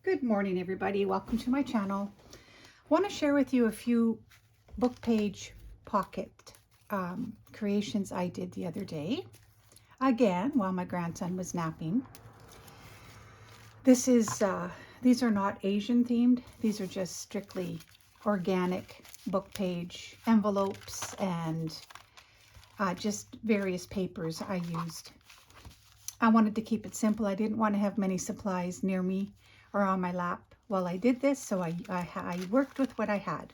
Good morning, everybody. Welcome to my channel. I want to share with you a few book page pocket creations I did the other day. Again, while my grandson was napping. These are not Asian themed. These are just strictly organic book page envelopes and just various papers I used. I wanted to keep it simple. I didn't want to have many supplies near me or on my lap while I did this, so I worked with what I had.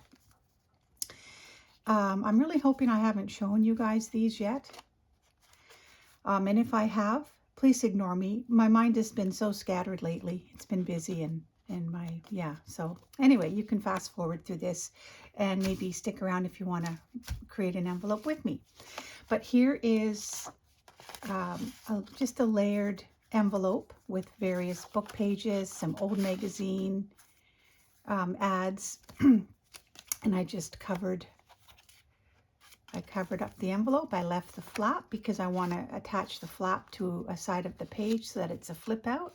I'm really hoping I haven't shown you guys these yet. And if I have, please ignore me. My mind has been so scattered lately. It's been busy so anyway, you can fast forward through this and maybe stick around if you want to create an envelope with me. But here is just a layered envelope with various book pages, some old magazine ads, and I covered up the envelope. I left the flap because I want to attach the flap to a side of the page so that it's a flip out.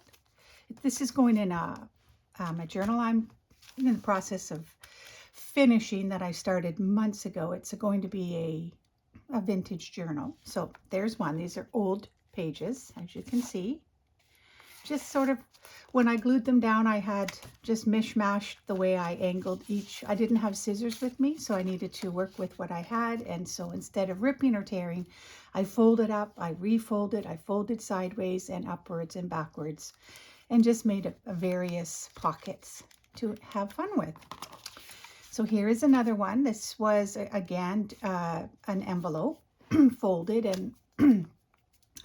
This is going in a journal I'm in the process of finishing that I started months ago. It's going to be a vintage journal. So there's one. These are old pages, as you can see. Just sort of, when I glued them down, I had just mishmashed the way I angled each. I didn't have scissors with me, so I needed to work with what I had. And so instead of ripping or tearing, I folded up, I refolded, I folded sideways and upwards and backwards, and just made a various pockets to have fun with. So here is another one. This was, again, an envelope folded and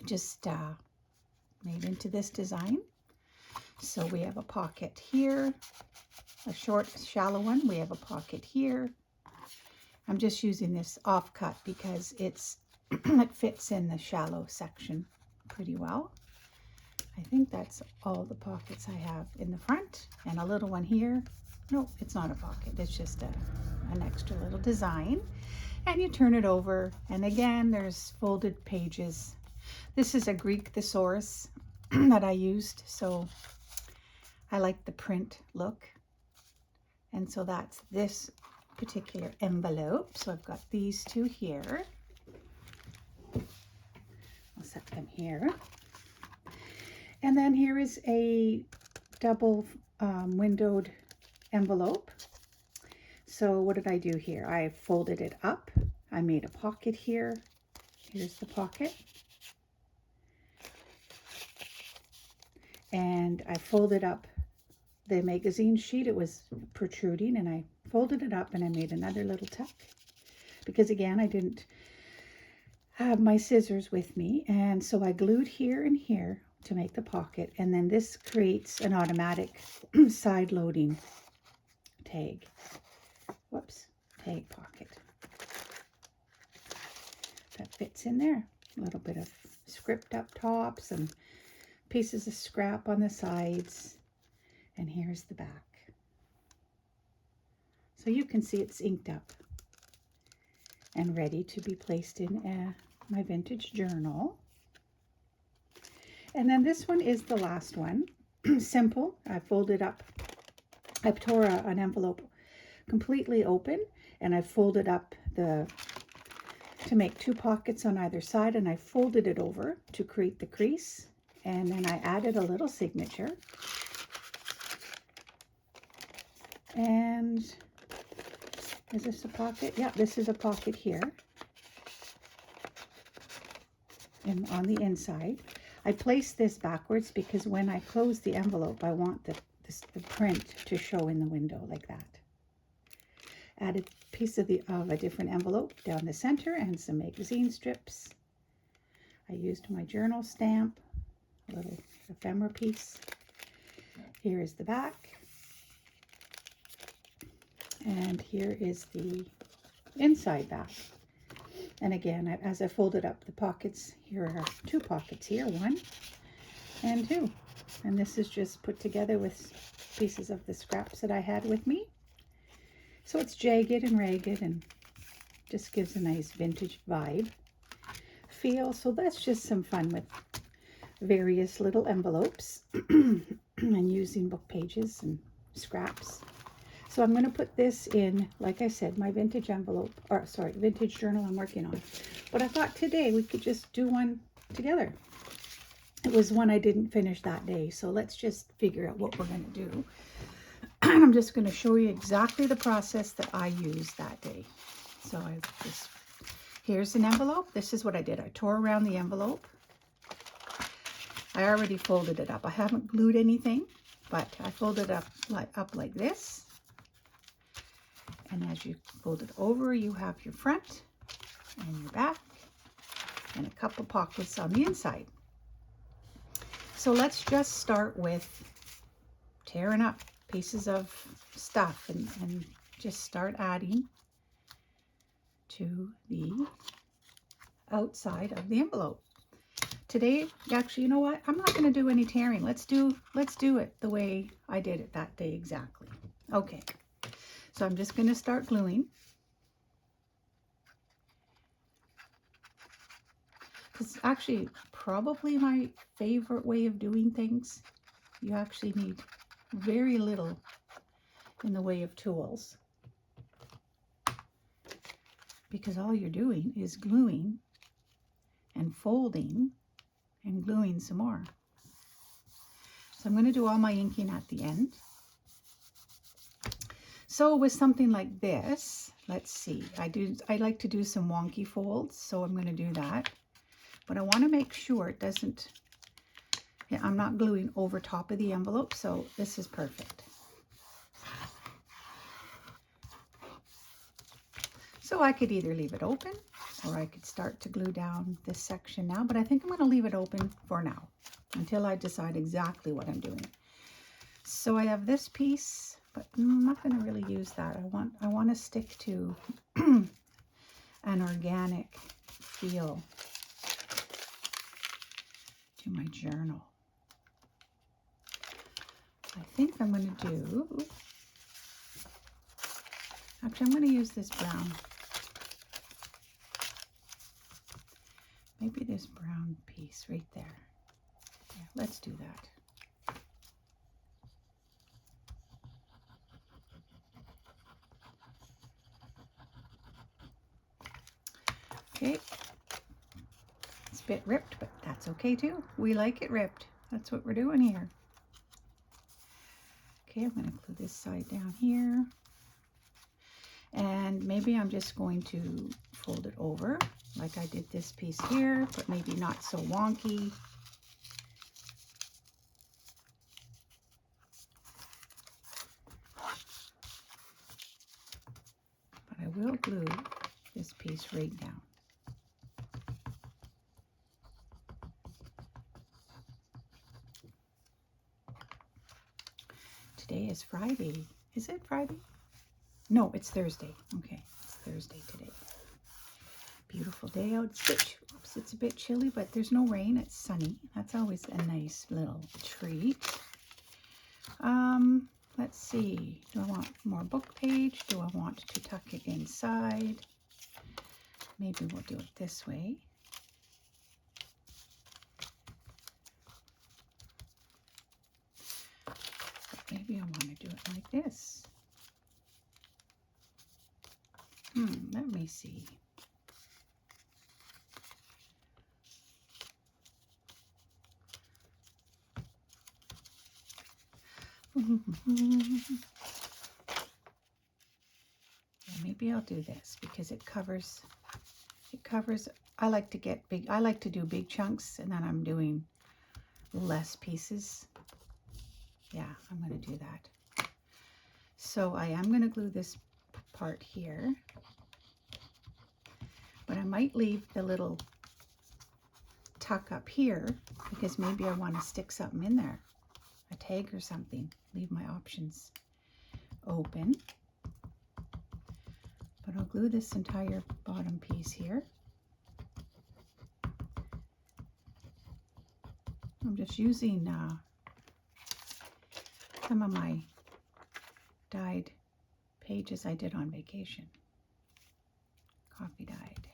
just made into this design. So we have a pocket here, a short, shallow one. We have a pocket here. I'm just using this offcut because it fits in the shallow section pretty well. I think that's all the pockets I have in the front, and a little one here. No, it's not a pocket. It's just an extra little design. And you turn it over, and again, there's folded pages. This is a Greek thesaurus that I used, so I like the print look. And so that's this particular envelope. So I've got these two here. I'll set them here. And then here is a double windowed envelope. So what did I do here? I folded it up. I made a pocket here. Here's the pocket. And I folded up the magazine sheet. It was protruding, and I folded it up and I made another little tuck because, again, I didn't have my scissors with me. And so I glued here and here to make the pocket, and then this creates an automatic side loading tag. Whoops, tag pocket. That fits in there. A little bit of script up top, some pieces of scrap on the sides, and here's the back. So you can see it's inked up and ready to be placed in my vintage journal. And then this one is the last one. Simple. I folded up, I tore an envelope completely open, and I folded up to make two pockets on either side, and I folded it over to create the crease, and then I added a little signature. And is this a pocket? Yeah, this is a pocket here and on the inside. I placed this backwards because when I close the envelope, I want the print to show in the window like that. Added a piece of a different envelope down the center and some magazine strips. I used my journal stamp, a little ephemera piece. Here is the back. And here is the inside back. And again, as I folded up the pockets, here are two pockets here, one and two. And this is just put together with pieces of the scraps that I had with me. So it's jagged and ragged and just gives a nice vintage vibe feel. So that's just some fun with various little envelopes. and using book pages and scraps. So I'm going to put this in, like I said, my vintage envelope, or sorry, vintage journal I'm working on. But I thought today we could just do one together. It was one I didn't finish that day, so let's just figure out what we're going to do. I'm just going to show you exactly the process that I used that day. So here's an envelope. This is what I did. I tore around the envelope. I already folded it up. I haven't glued anything, but I folded it up like this. And as you fold it over, you have your front and your back and a couple pockets on the inside. So let's just start with tearing up pieces of stuff and just start adding to the outside of the envelope. Today, actually, you know what? I'm not going to do any tearing. Let's do it the way I did it that day exactly. Okay. So I'm just going to start gluing. It's actually probably my favorite way of doing things. You actually need very little in the way of tools, because all you're doing is gluing and folding and gluing some more. So I'm going to do all my inking at the end. So with something like this, let's see, I like to do some wonky folds, so I'm going to do that. But I want to make sure it doesn't, I'm not gluing over top of the envelope, so this is perfect. So I could either leave it open or I could start to glue down this section now, but I think I'm going to leave it open for now until I decide exactly what I'm doing. So I have this piece, but I'm not going to really use that. I want to stick to an organic feel to my journal. I think I'm going to do, actually I'm going to use this brown. Maybe this brown piece right there. Yeah, let's do that. Okay, it's a bit ripped, but that's okay too. We like it ripped. That's what we're doing here. Okay, I'm going to glue this side down here. And maybe I'm just going to fold it over like I did this piece here, but maybe not so wonky. But I will glue this piece right down. Today is Friday. Is it Friday? No, it's Thursday. Okay, it's Thursday today. Beautiful day out. It's a bit chilly, but there's no rain. It's sunny. That's always a nice little treat. Let's see. Do I want more book page? Do I want to tuck it inside? Maybe we'll do it this way. But maybe I want to do it like this. Let me see. Yeah, maybe I'll do this because it covers, I like to do big chunks, and then I'm doing less pieces. Yeah, I'm going to do that. So I am going to glue this part here, but I might leave the little tuck up here because maybe I want to stick something in there, a tag or something. Leave my options open. But I'll glue this entire bottom piece here. I'm just using some of my dyed pages I did on vacation. Coffee dyed.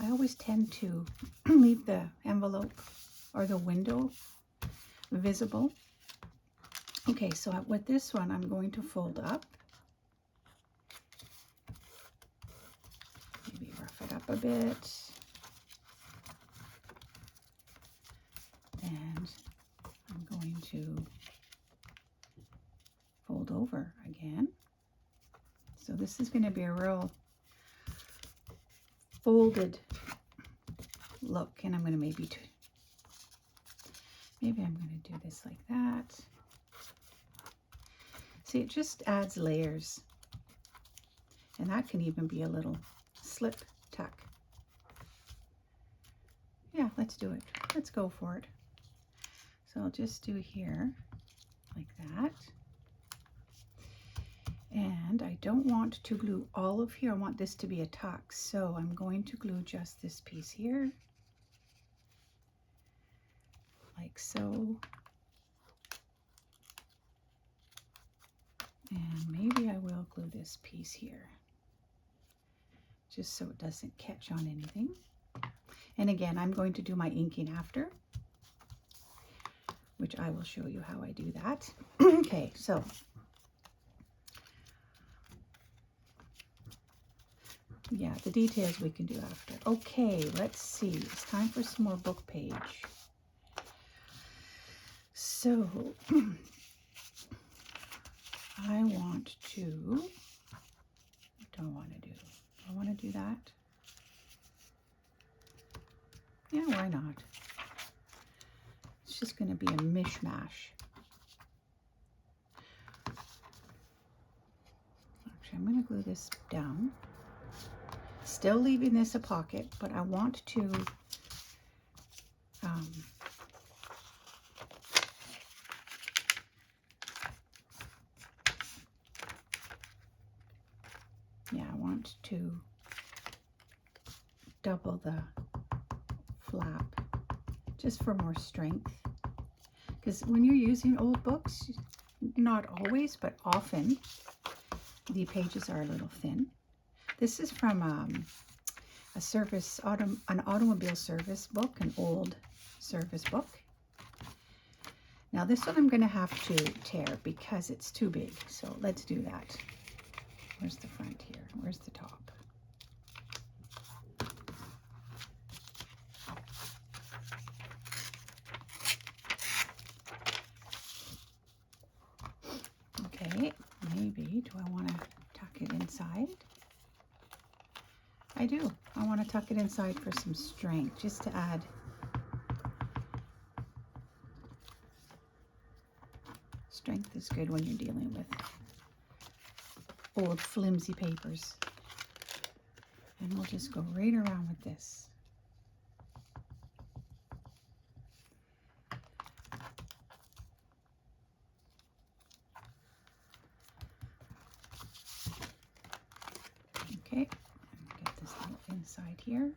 I always tend to leave the envelope or the window visible. Okay, so with this one, I'm going to fold up. Maybe rough it up a bit. And I'm going to fold over again. So this is going to be a real folded look, and I'm going to maybe I'm going to do this like that. See, it just adds layers, and that can even be a little slip tuck. Yeah, let's do it. Let's go for it. So I'll just do here like that. And I don't want to glue all of here. I want this to be a tuck. So I'm going to glue just this piece here. Like so. And maybe I will glue this piece here. Just so it doesn't catch on anything. And again, I'm going to do my inking after, which I will show you how I do that. Okay, so yeah, the details we can do after. Okay, let's see. It's time for some more book page. So I want to, what do I want to do? Do I want to do that? Yeah, why not? It's just going to be a mishmash. Actually, I'm going to glue this down. Still leaving this a pocket, but I want to double the flap just for more strength. Because when you're using old books, not always, but often, the pages are a little thin. This is from an automobile service book, an old service book. Now this one I'm going to have to tear because it's too big. So let's do that. Where's the front here? Where's the top? Okay, maybe, do I want to tuck it inside? I do. I want to tuck it inside for some strength, just to add strength is good when you're dealing with old flimsy papers. And we'll just go right around with this. Okay, get this little inside here.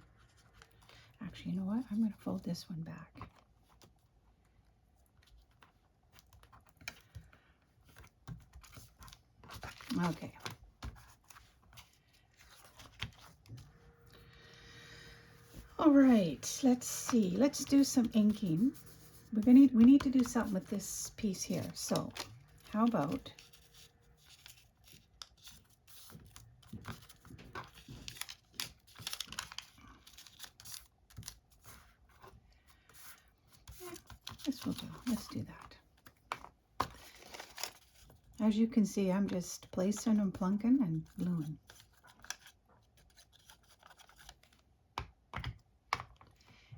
Actually, you know what? I'm going to fold this one back. Okay. All right, let's see. Let's do some inking. We need to do something with this piece here. So, how about this will do. Let's do that. As you can see, I'm just placing and plunking and gluing.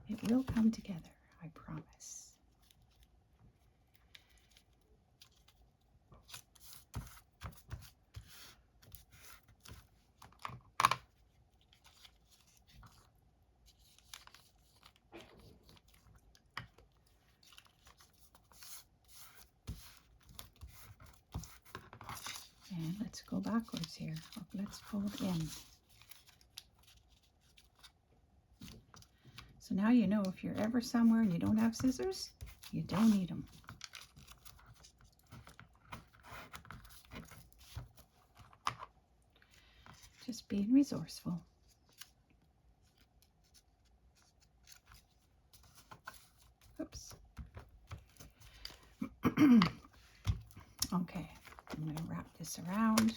It will come together, I promise. And let's go backwards here. Let's fold in. So now you know if you're ever somewhere and you don't have scissors, you don't need them. Just being resourceful. Okay, I'm going to wrap this around.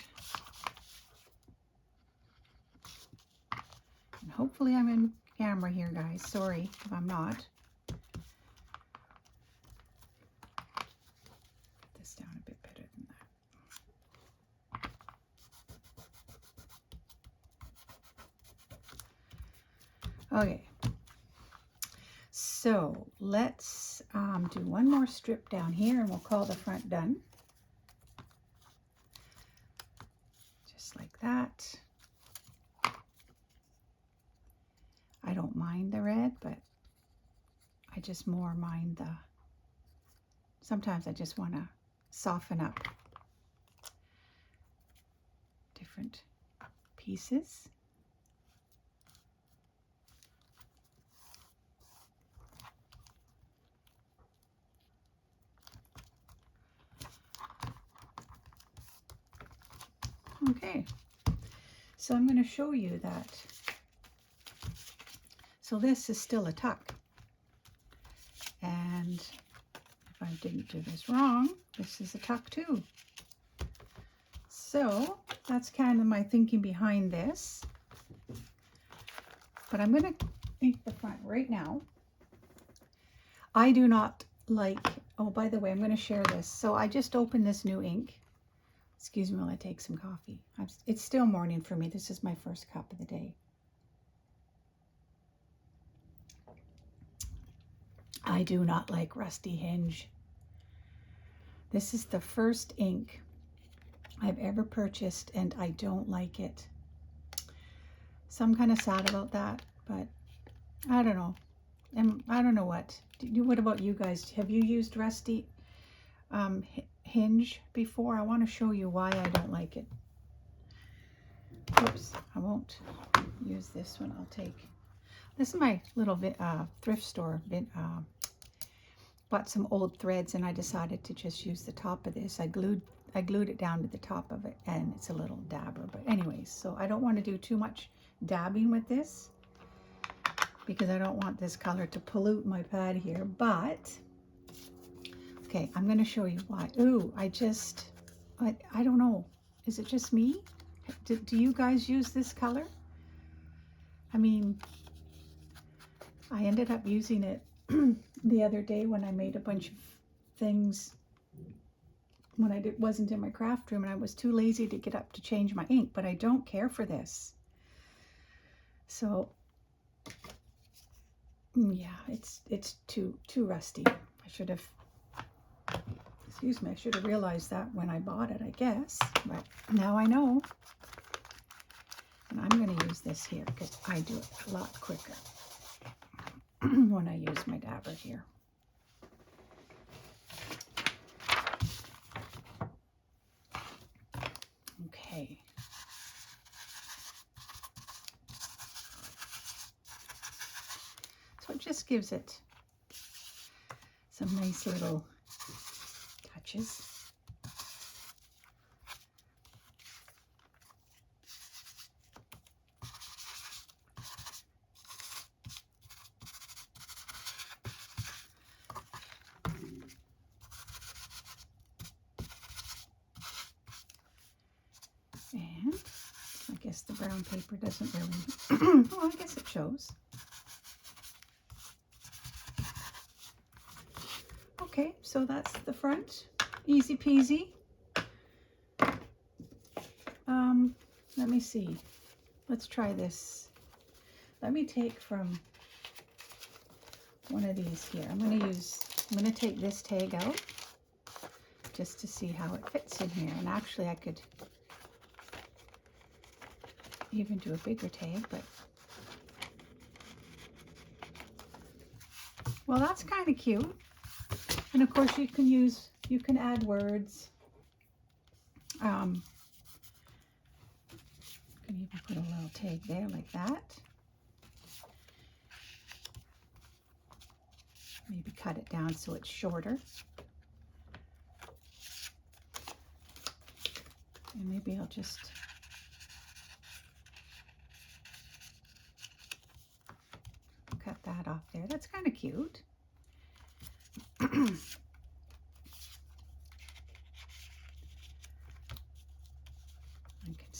And hopefully I'm in camera here, guys. Sorry if I'm not. Put this down a bit better than that. Okay. So let's do one more strip down here and we'll call the front done. Just like that. I don't mind the red, but I just more mind the, sometimes I just want to soften up different pieces. Okay, so I'm going to show you that. So this is still a tuck. And if I didn't do this wrong, this is a tuck too. So that's kind of my thinking behind this. But I'm going to ink the front right now. I do not like, oh, by the way, I'm going to share this. So I just opened this new ink. Excuse me while I take some coffee. It's still morning for me. This is my first cup of the day. I do not like Rusty Hinge. This is the first ink I've ever purchased and I don't like it. So I'm kind of sad about that, but I don't know. And I don't know what. What about you guys? Have you used Rusty Hinge before? I want to show you why I don't like it. Oops, I won't use this one. I'll take, this is my little thrift store. Bought some old threads and I decided to just use the top of this. I glued it down to the top of it and it's a little dabber. But anyways, so I don't want to do too much dabbing with this because I don't want this color to pollute my pad here. But okay, I'm going to show you why. Ooh, I don't know. Is it just me? Do you guys use this color? I mean, I ended up using it the other day when I made a bunch of things when I wasn't in my craft room and I was too lazy to get up to change my ink, but I don't care for this. So yeah, it's too rusty. I should have, excuse me, I should have realized that when I bought it, I guess, but now I know. And I'm going to use this here because I do it a lot quicker when I use my dabber here. Okay. So it just gives it some nice little touches. And I guess the brown paper doesn't really, well, I guess it shows. Okay, so that's the front. Easy peasy. Let me see. Let's try this. Let me take from one of these here. I'm going to take this tag out just to see how it fits in here. And actually I could even do a bigger tag, but well, that's kind of cute. And of course you can add words. You can even put a little tag there like that. Maybe cut it down so it's shorter. And maybe I'll just cut that off there. That's kind of cute.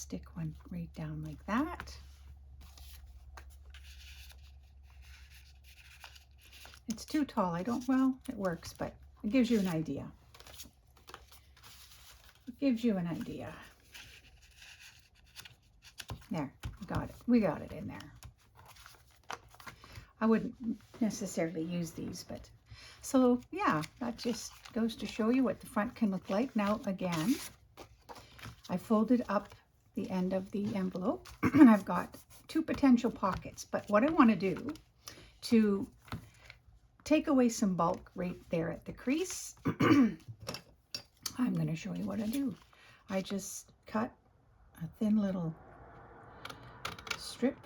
stick one right down like that. It's too tall. Well, it works, but it gives you an idea. It gives you an idea. There, got it. We got it in there. I wouldn't necessarily use these, but so yeah, that just goes to show you what the front can look like. Now again, I folded up the end of the envelope and I've got 2 potential pockets, but what I want to do to take away some bulk right there at the crease, I'm going to show you what I do. I just cut a thin little strip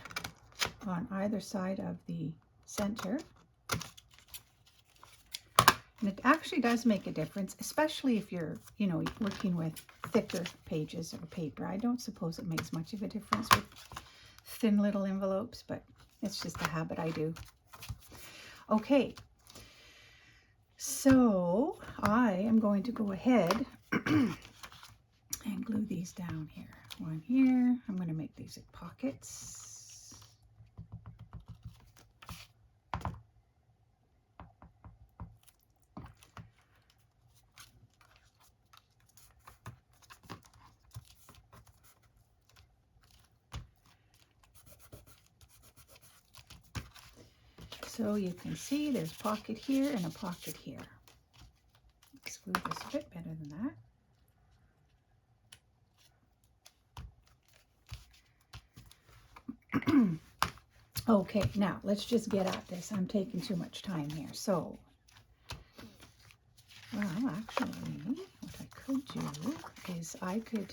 on either side of the center. And it actually does make a difference, especially if you're, you know, working with thicker pages or paper. I don't suppose it makes much of a difference with thin little envelopes, but it's just a habit I do. Okay, so I am going to go ahead and glue these down here. One here. I'm going to make these like pockets. So you can see there's a pocket here and a pocket here. Let's glue this a bit better than that. Okay, now let's just get at this. I'm taking too much time here. So, well, actually, what I could do is I could,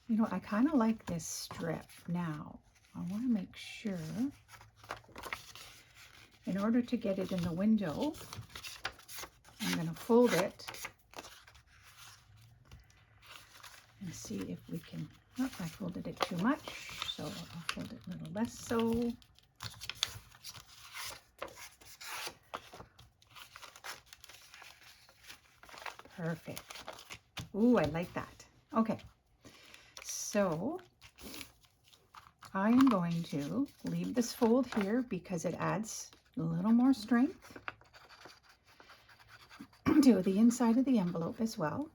you know, I kind of like this strip. Now, I want to make sure, in order to get it in the window, I'm going to fold it and see if we can, oh, I folded it too much, so I'll fold it a little less so. Perfect. Ooh, I like that. Okay, so I am going to leave this fold here because it adds a little more strength to the inside of the envelope as well.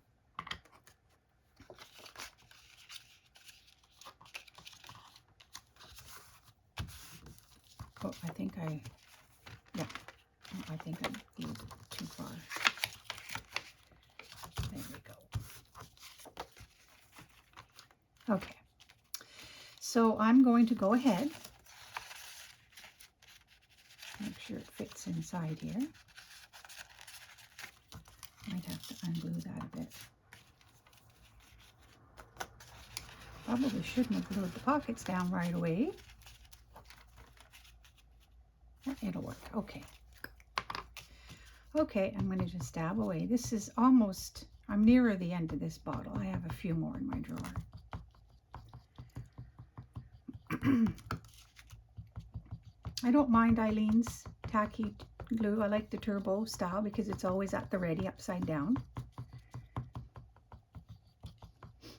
Oh, I think I glued too far. There we go. Okay, so I'm going to go ahead, make sure it fits inside here. Might have to unglue that a bit. Probably shouldn't have glued the pockets down right away. It'll work. Okay. Okay, I'm going to just dab away. This is almost, I'm nearer the end of this bottle. I have a few more in my drawer. I don't mind Eileen's tacky glue. I like the turbo style because it's always at the ready upside down.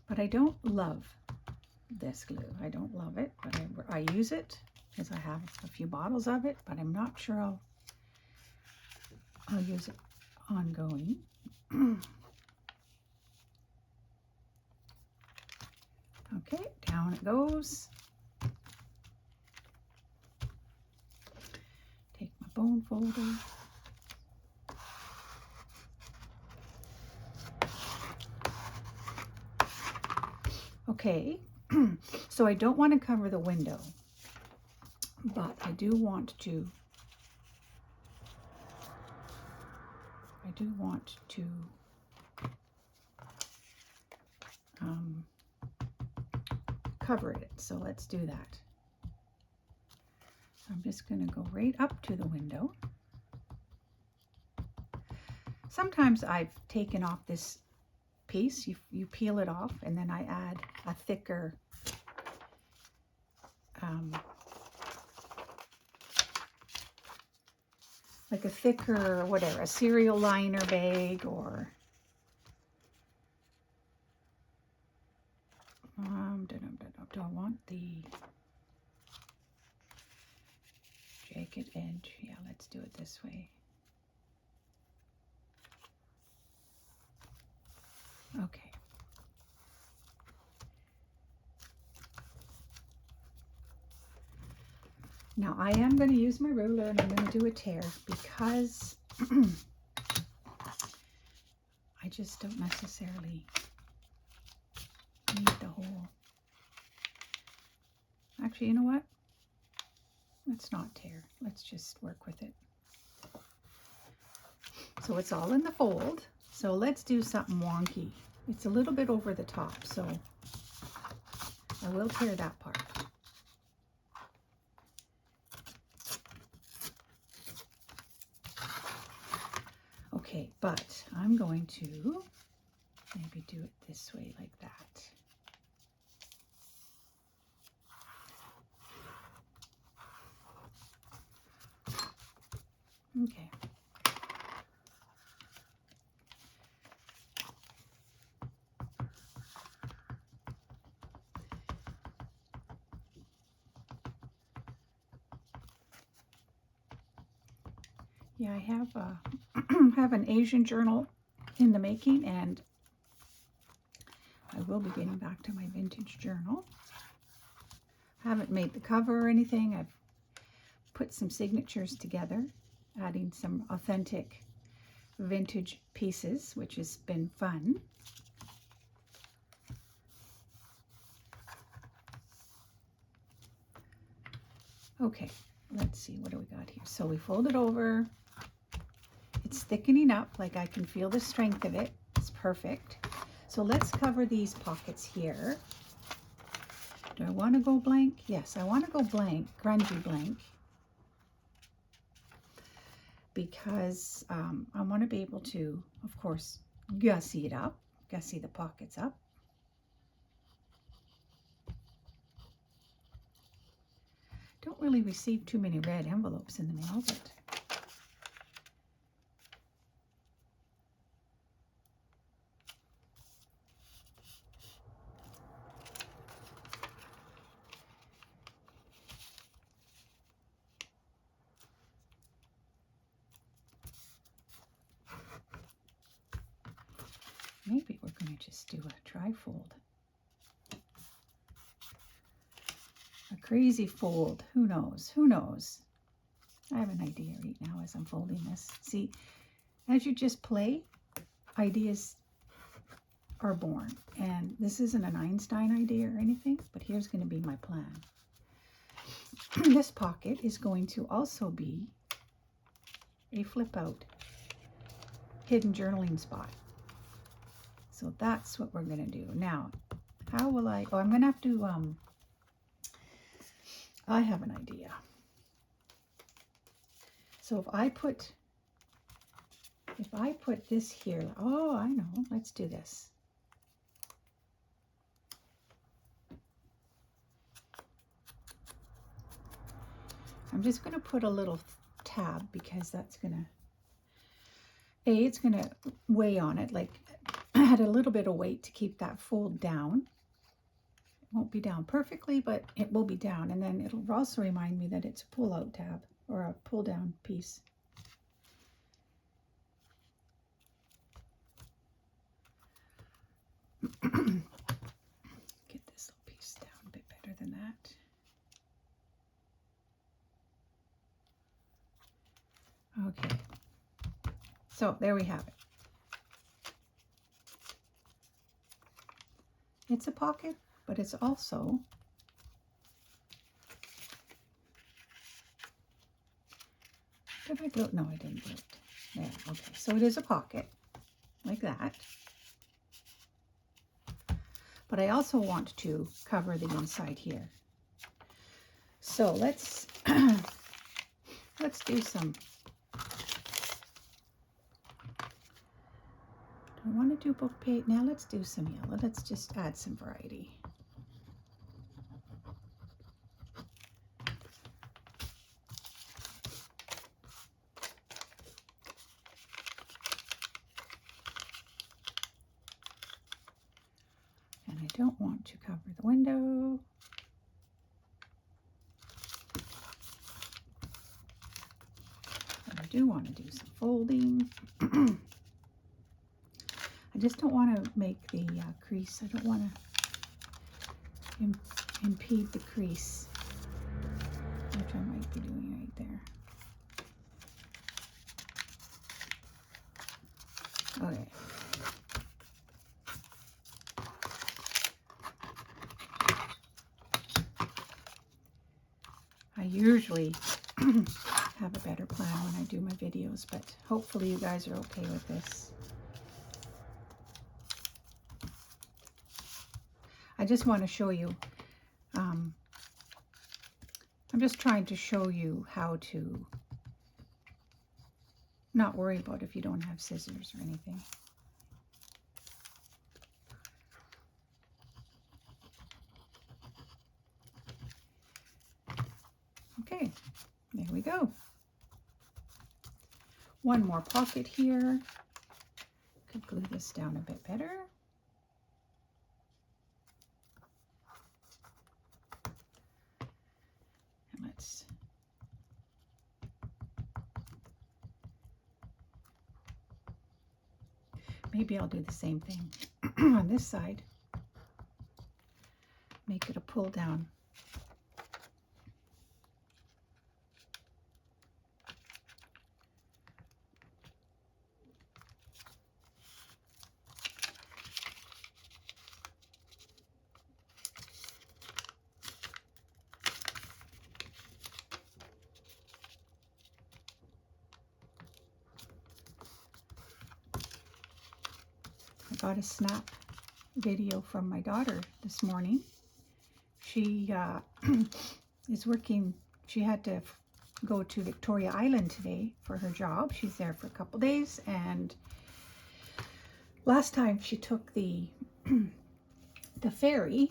But I don't love this glue. I don't love it, but I use it because I have a few bottles of it, but I'm not sure I'll use it ongoing. Okay, down it goes. Take my bone folder. Okay, so I don't want to cover the window, but I do want to cover it, so let's do that. So I'm just going to go right up to the window. Sometimes I've taken off this piece, you peel it off, and then I add a thicker like a thicker, whatever, a cereal liner bag, or do I want the jagged edge? Yeah, let's do it this way. Okay. Now I am going to use my ruler and I'm going to do a tear because I just don't necessarily need the whole. Actually, you know what? Let's not tear. Let's just work with it. So it's all in the fold. So let's do something wonky. It's a little bit over the top, so I will tear that part. Okay, but I'm going to maybe do it this way like that. Okay. Yeah, I have have an Asian journal in the making, and I will be getting back to my vintage journal. I haven't made the cover or anything. I've put some signatures together, adding some authentic vintage pieces, which has been fun. Okay, let's see, what do we got here? So we fold it over. It's thickening up, like I can feel the strength of it. It's perfect. So let's cover these pockets here. Do I want to go blank? Yes, I want to go blank, grungy blank, because I want to be able to, of course, gussy it up, gussy the pockets up. Don't really receive too many red envelopes in the mail, but maybe we're going to just do a tri-fold. A crazy fold. Who knows? Who knows? I have an idea right now as I'm folding this. See, as you just play, ideas are born. And this isn't an Einstein idea or anything, but here's going to be my plan. This pocket is going to also be a flip out hidden journaling spot. So that's what we're going to do. Now, how will I, oh, I'm going to have to, I have an idea. So if I put this here, oh, I know, let's do this. I'm just going to put a little tab because that's going to, it's going to weigh on it, like add a little bit of weight to keep that fold down. It won't be down perfectly, but it will be down. And then it'll also remind me that it's a pull-out tab or a pull-down piece. Get this little piece down a bit better than that. Okay, so there we have it. It's a pocket, but it's also did I glue? No, I didn't glue it. There, okay, so it is a pocket like that. But I also want to cover the inside here. So let's let's do some. I want to do book page. Now let's do some yellow. Let's just add some variety. And I don't want to cover the window. do want to do some folding. I just don't want to make the crease. I don't want to impede the crease, which I might be doing right there. Okay. I usually have a better plan when I do my videos, but hopefully you guys are okay with this. I just want to show you, I'm just trying to show you how to not worry about if you don't have scissors or anything. Okay, there we go. One more pocket here. Could glue this down a bit better. And let's maybe I'll do the same thing on this side. Make it a pull down. I got a snap video from my daughter this morning. She is working, she had to go to Victoria Island today for her job. She's there for a couple days, and last time she took the the ferry,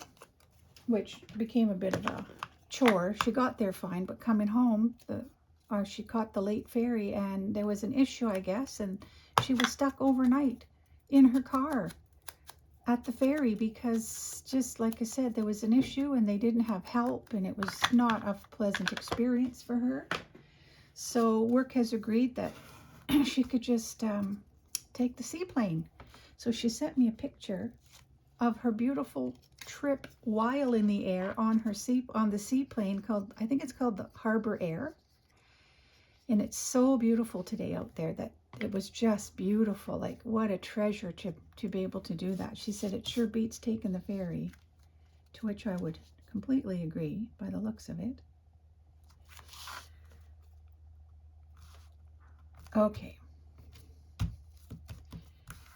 which became a bit of a chore. She got there fine, but coming home, she caught the late ferry, and there was an issue, I guess, and she was stuck overnight in her car at the ferry because, just like I said, there was an issue and they didn't have help, and it was not a pleasant experience for her. So work has agreed that she could just take the seaplane. So she sent me a picture of her beautiful trip while in the air on the seaplane called, I think it's called the Harbor Air. And it's so beautiful today out there that it was just beautiful. Like, what a treasure to be able to do that. She said it sure beats taking the ferry, to which I would completely agree by the looks of it. Okay.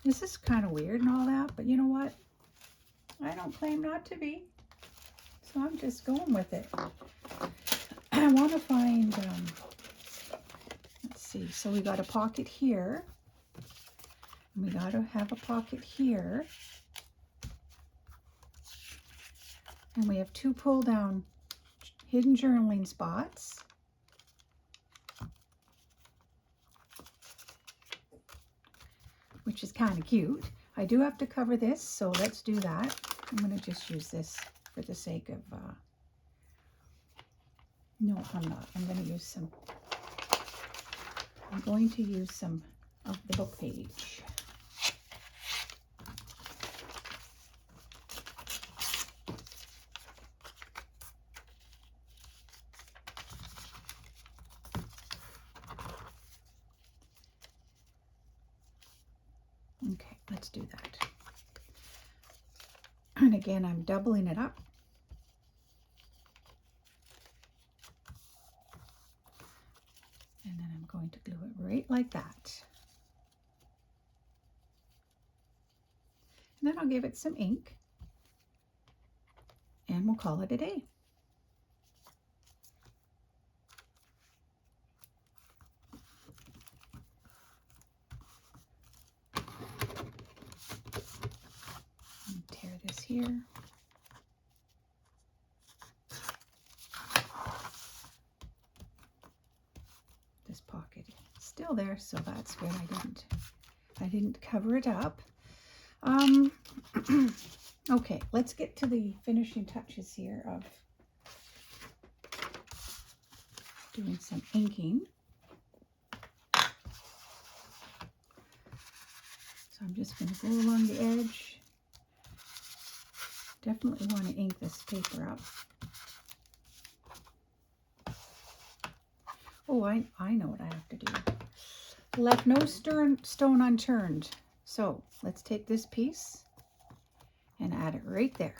This is kind of weird and all that, but you know what? I don't claim not to be. So I'm just going with it. I want to find, let's see. So we got a pocket here. And we got to have a pocket here. And we have two pull down hidden journaling spots. Which is kind of cute. I do have to cover this, so let's do that. I'm going to just use this for the sake of, no, I'm not. I'm going to use some of the book page. Okay, let's do that. And again, I'm doubling it up. And then I'm going to glue it right like that. And then I'll give it some ink. And we'll call it a day. Tear this here. This pocket is still there, so that's good. I didn't cover it up. Okay, let's get to the finishing touches here of doing some inking. I'm just going to go along the edge. Definitely want to ink this paper up. Oh, I know what I have to do. Left no stone unturned. So let's take this piece and add it right there.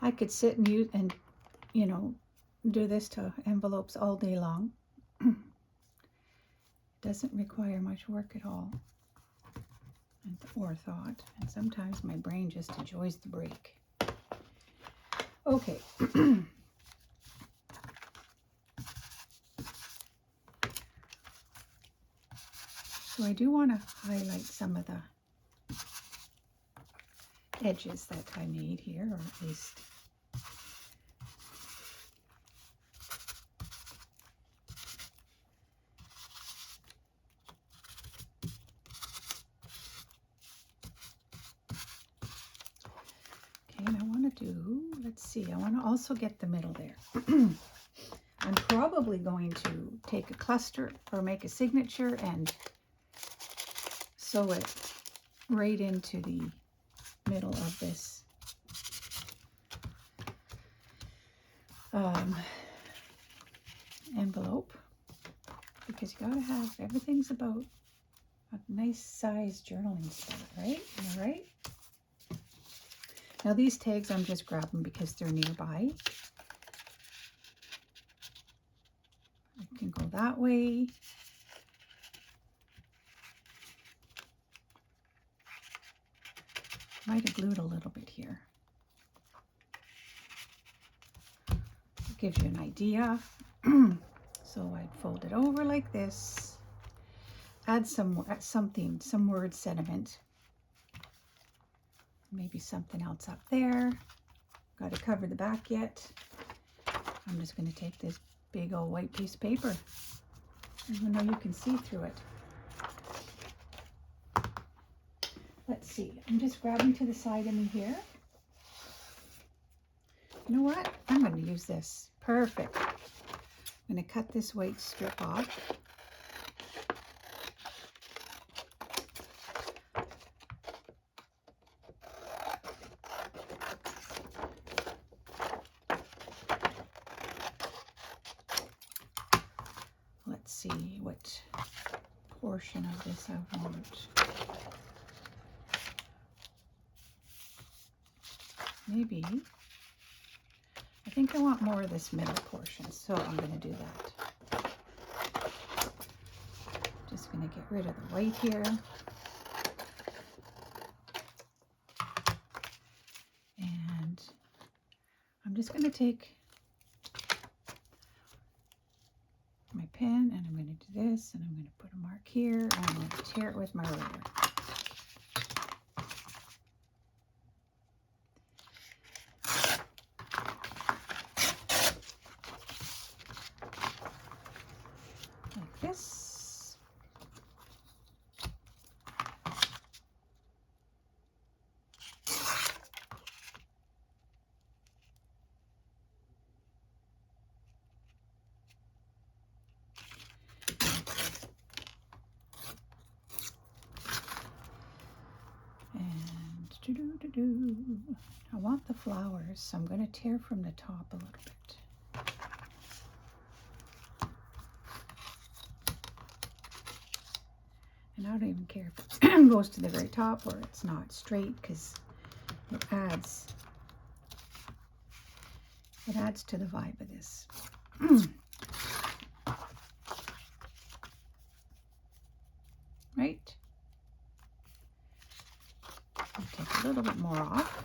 I could sit and use and, you know, do this to envelopes all day long. Doesn't require much work at all, or thought. And sometimes my brain just enjoys the break. Okay. So I do want to highlight some of the edges that I made here, or at least okay. And I want to do, let's see, I want to also get the middle there. I'm probably going to take a cluster or make a signature and sew it right into the middle of this envelope, because you gotta have, everything's about a nice size journaling spot, right? Am I right? Now these tags I'm just grabbing because they're nearby. I can go that way. Might have glued a little bit here. It gives you an idea. So I'd fold it over like this. Add some word sentiment. Maybe something else up there. Got to cover the back yet. I'm just going to take this big old white piece of paper, even though you can see through it. Let's see. I'm just grabbing to the side of me here. You know what? I'm going to use this. Perfect. I'm going to cut this white strip off. Let's see what portion of this I want. Maybe, I think I want more of this middle portion, so I'm going to do that. Just going to get rid of the white here. And I'm just going to take my pen and I'm going to do this, and I'm going to put a mark here, and I'm going to tear it with my ruler. Like this. And I want the flowers, so I'm going to tear from the top a little bit. And I don't even care if it goes to the very top or it's not straight, because it adds to the vibe of this. Right? I'll take a little bit more off.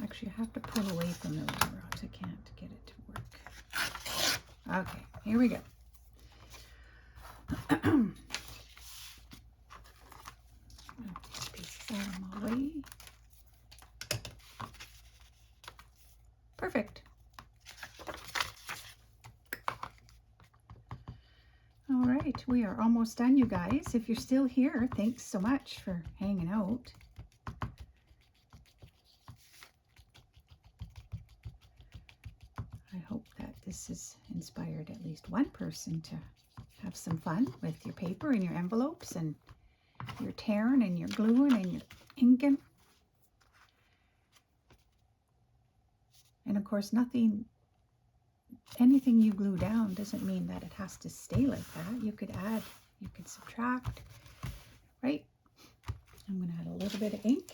Actually, I have to pull away from the ruler, or else I can't get it to work. Okay, here we go. Pieces out of my way. Perfect. right, we are almost done, you guys. If you're still here, thanks so much for hanging out. I hope that this has inspired at least one person to have some fun with your paper and your envelopes and your tearing and your gluing and your inking. And of course, anything you glue down doesn't mean that it has to stay like that. You could add, you could subtract, right? I'm going to add a little bit of ink.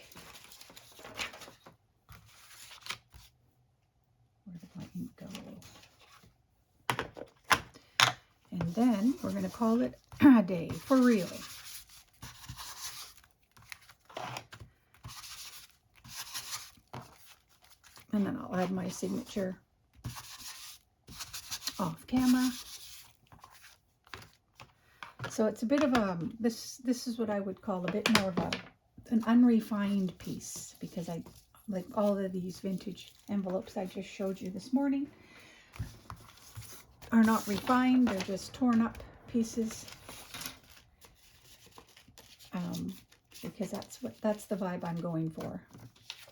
Where did my ink go? And then we're going to call it a day for real. And then I'll add my signature off camera. So it's a bit of a, this is what I would call a bit more of an unrefined piece, because I like all of these vintage envelopes I just showed you this morning are not refined. They're just torn up pieces. Because that's the vibe I'm going for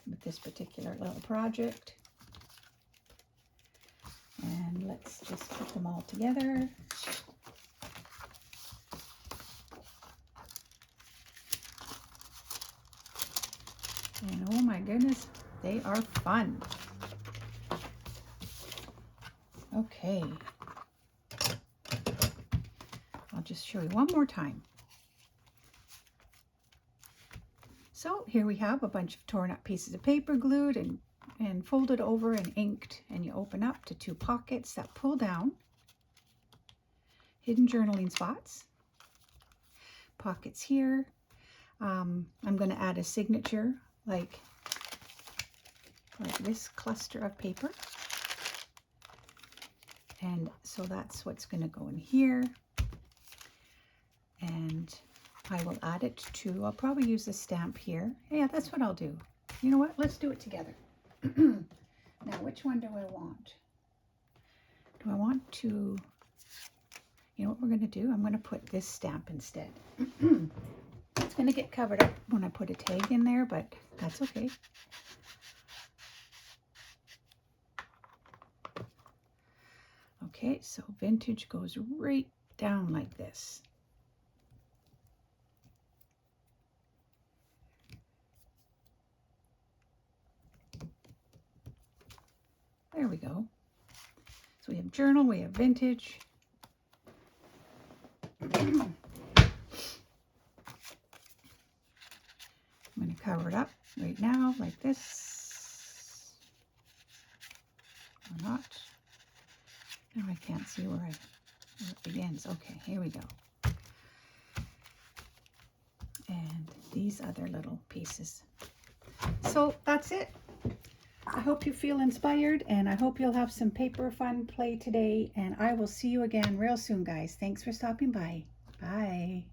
with this particular little project. And let's just put them all together. And oh my goodness, they are fun. Okay. I'll just show you one more time. So here we have a bunch of torn up pieces of paper glued and folded over and inked, and you open up to two pockets that pull down. Hidden journaling spots. Pockets here. I'm going to add a signature like this cluster of paper. And so that's what's going to go in here. And I will add it to, I'll probably use a stamp here. Yeah, that's what I'll do. You know what? Let's do it together. Now, which one do I want? Do I want to, you know what we're going to do? I'm going to put this stamp instead. It's going to get covered up when I put a tag in there, but that's okay. Okay, so vintage goes right down like this. There we go. So we have journal, we have vintage. I'm going to cover it up right now like this. Or not. Now I can't see where it begins. Okay, here we go. And these other little pieces. So that's it. I hope you feel inspired, and I hope you'll have some paper fun play today, and I will see you again real soon, guys. Thanks for stopping by. Bye.